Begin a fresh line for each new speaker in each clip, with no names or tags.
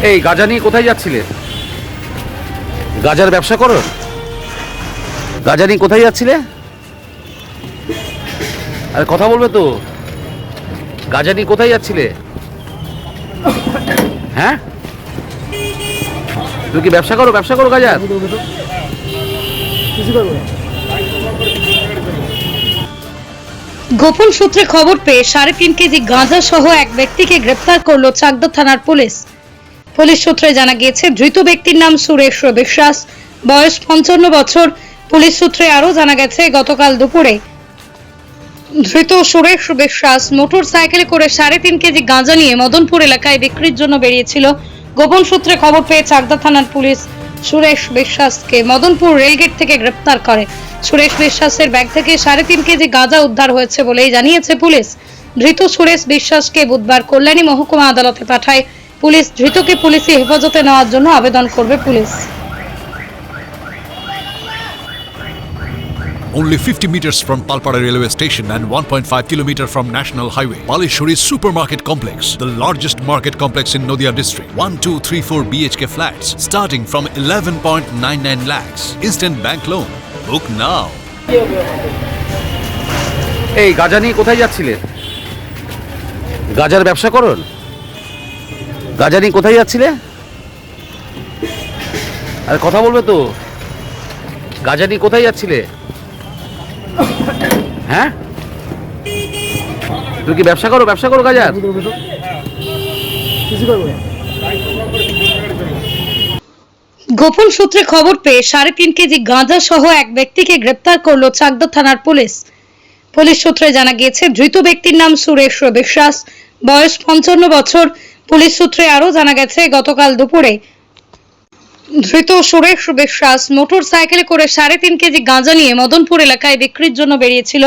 এই গাঁজা নিয়ে কোথায় যাচ্ছিলে? গাঁজার ব্যবসা করো? গাঁজা নিয়ে কোথায় যাচ্ছিলে? আরে কথা বলবে তো। গাঁজা নিয়ে কোথায় যাচ্ছিলে? হ্যাঁ, তুমি কি ব্যবসা করো? ব্যবসা করো গাঁজার?
গোপন সূত্রে খবর পেয়ে 3.5 কেজি গাঁজা সহ এক ব্যক্তিকে গ্রেপ্তার করল চাকদা থানার পুলিশ। পুলিশ সূত্রে জানা গিয়েছে ধৃত ব্যক্তির নাম সুরেশ বিশ্বাস, বয়স 55 বছর। পুলিশ সূত্রে আরও জানা গেছে গতকাল দুপুরে ধৃত সুরেশ বিশ্বাস মোটর সাইকেলে করে 3.5 কেজি গাঁজা নিয়ে মদনপুর এলাকায় বিক্রির জন্য বেরিয়েছিল। গোপন সূত্রে খবর পেয়ে চাকদা থানার পুলিশ সুরেশ বিশ্বাসকে মদনপুর রেলগেট থেকে গ্রেপ্তার করে। সুরেশ বিশ্বাসের ব্যাগ থেকে 3.5 কেজি গাঁজা উদ্ধার হয়েছে বলেই জানিয়েছে পুলিশ। ধৃত সুরেশ বিশ্বাসকে বুধবার কল্যাণী মহকুমা আদালতে পাঠায় পুলিশ। ধৃতকে পুলিশি হেফাজতে নেওয়ার জন্য আবেদন করবে police.
Only 50 meters from Palpara railway station and 1.5 kilometer from National Highway, Palishuri Supermarket Complex, the largest market complex in Nadia district. 1, 2, 3, 4 BHK flats starting from 11.99 lakhs. Instant bank loan. Book now.
এই গাঁজা নিয়ে কোথায় যাচ্ছিলে? গাঁজার ব্যবসা করো? গাঁজা নিয়ে কোথায় যাচ্ছিলে? আরে কথা বলবে তো। গাঁজা নিয়ে কোথায় যাচ্ছিলে? হ্যাঁ, তুমি কি ব্যবসা করো? ব্যবসা করো গাঁজার?
গোপন সূত্রে খবর পেয়ে 3.5 কেজি গাঁজা সহ এক ব্যক্তিকে গ্রেপ্তার করল চাকদা থানার পুলিশ। পুলিশ সূত্রে জানা গিয়েছে ধৃত ব্যক্তির নাম সুরেশ বিশ্বাস, বয়স 55 বছর। পুলিশ সূত্রে আরও জানা গেছে গতকাল দুপুরে ধৃত সুরেশ বিশ্বাস মোটর সাইকেলে করে 3.5 কেজি গাঁজা নিয়ে মদনপুর এলাকায় বিক্রির জন্য বেরিয়েছিল।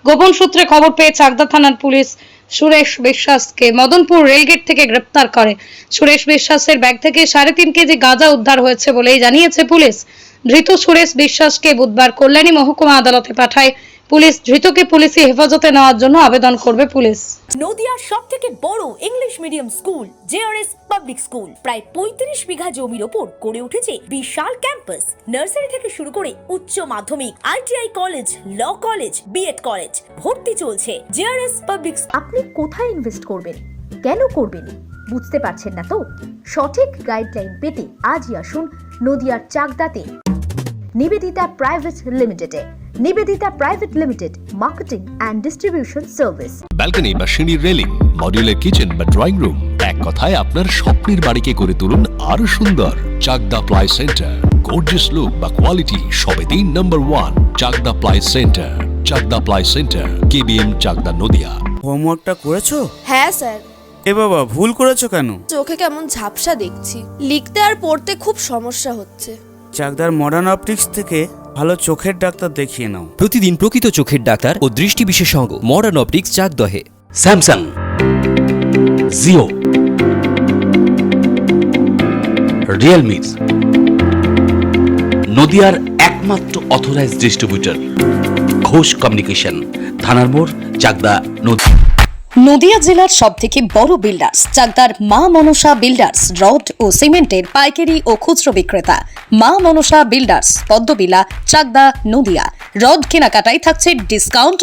গোপন সূত্রে খবর পেয়ে চাকদা থানার পুলিশ সুরেশ বিশ্বাসকে মদনপুর রেলগেট থেকে গ্রেপ্তার করে। সুরেশ বিশ্বাসের ব্যাগ থেকে 3.5 কেজি গাঁজা উদ্ধার হয়েছে বলেই জানিয়েছে পুলিশ। ধৃত সুরেশ বিশ্বাসকে বুধবার কল্যাণী মহকুমা আদালতে পাঠায় পুলিশ। ধৃতকে পুলিশি হেফাজতে নেওয়ার জন্য আবেদন করবে পুলিশ।
নদিয়ার সবথেকে বড় English medium school JRS public school প্রায় 35 বিঘা জমির ওপর গড়ে উঠেছে বিশাল ক্যাম্পাস। নার্সারি থেকে শুরু করে উচ্চ মাধ্যমিক, ITI college, law college, BEd college ভর্তি চলছে। JRS public.
আপনি কোথায় ইনভেস্ট করবেন, কেন করবেন বুঝতে পারছেন না তো? সঠিক গাইডলাইন পেতে আজই আসুন নদিয়ার চাকদাতে নিবেদিতা প্রাইভেট লিমিটেডে। Nivedita private limited, marketing and distribution service.
Balcony বা সিঁড়ির রেলিং, মডিউলার কিচেন বা ড্রয়িং রুম, এক কথায় আপনার স্বপ্নের বাড়িকে করে তুলুন আরো সুন্দর। Chakdah ply centre, gorgeous look বা কোয়ালিটি সবেতেই number 1। Chakdah ply centre, Chakdah ply centre, KBM Chakdah Nadia.
হোমওয়ার্কটা করেছো?
হ্যাঁ স্যার।
এ বাবা, ভুল করেছো কেন?
চোখে কেমন ঝাপসা দেখছি, লিখতে আর পড়তে খুব সমস্যা হচ্ছে।
চাকদার মডার্ন অপটিক্স থেকে ভালো চোখের ডাক্তার দেখিয়ে নাও।
প্রতিদিন প্রকৃত চোখের ডাক্তার ও দৃষ্টি বিশেষজ্ঞ মডার্ন অপটিক্স চাকদহে।
স্যামসাং, জিও, রিয়েলমি, নদিয়ার একমাত্র অথরাইজড ডিস্ট্রিবিউটর ঘোষ কমিউনিকেশন, থানার মোড়, চাকদা, নদিয়া।
নদিয়া জেলার সবথেকে বড় বিল্ডার্স চাকদার মা মনসা বিল্ডার্স, রড ও সিমেন্টের পাইকারি ও খুচরো বিক্রেতা। মা মনসা বিল্ডার্স, পদ্মবিলা, চাকদা, নদিয়া। রড কেনাকাটায় থাকছে ডিসকাউন্ট